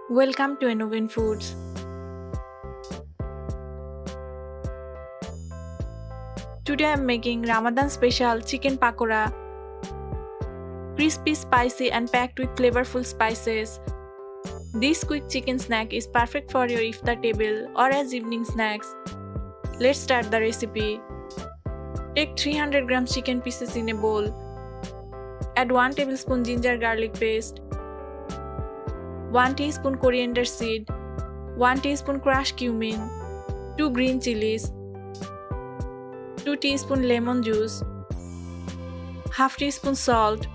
Welcome to Innovin Foods. Today I am making Ramadan special chicken pakora. Crispy, spicy and packed with flavorful spices. This quick chicken snack is perfect for your iftar table or as evening snacks. Let's start the recipe. Take 300 grams chicken pieces in a bowl. Add 1 tablespoon ginger garlic paste, 1 teaspoon coriander seed, 1 teaspoon crushed cumin, 2 green chillies, 2 teaspoon lemon juice, half teaspoon salt,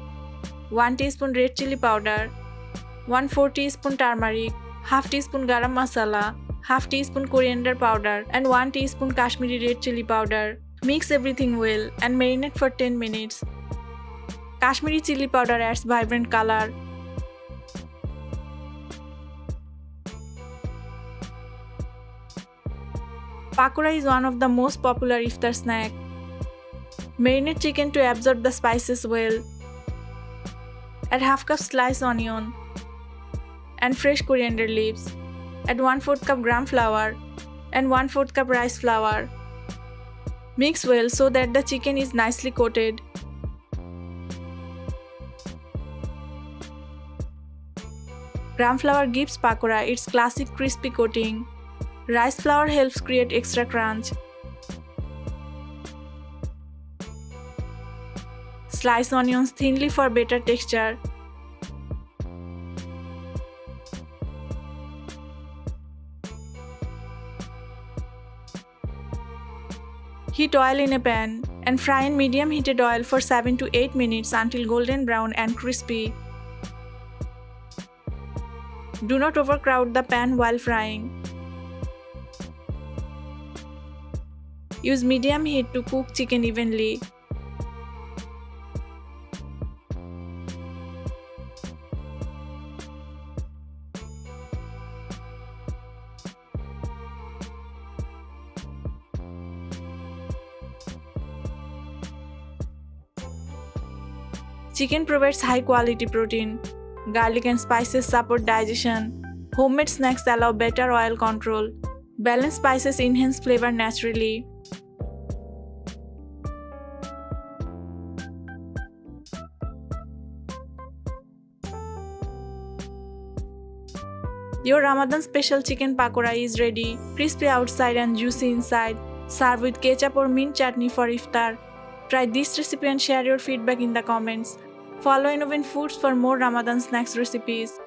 1 teaspoon red chili powder, 1/4 teaspoon turmeric, half teaspoon garam masala, half teaspoon coriander powder and 1 teaspoon Kashmiri red chili powder. Mix everything well and marinate for 10 minutes. Kashmiri chili powder adds vibrant color. Pakora is one of the most popular iftar snack. Marinate chicken to absorb the spices well. Add half cup sliced onion and fresh coriander leaves. Add 1/4 cup gram flour and 1/4 cup rice flour. Mix well so that the chicken is nicely coated. Gram flour gives pakora its classic crispy coating. Rice flour helps create extra crunch. Slice onions thinly for better texture. Heat oil in a pan and fry in medium heated oil for 7 to 8 minutes until golden brown and crispy. Do not overcrowd the pan while frying. Use medium heat to cook chicken evenly. Chicken provides high quality protein. Garlic and spices support digestion. Homemade snacks allow better oil control. Balanced spices enhance flavor naturally. Your Ramadan special chicken pakora is ready, crispy outside and juicy inside. Serve with ketchup or mint chutney for iftar. Try this recipe and share your feedback in the comments. Follow Innovin Foods for more Ramadan snacks recipes.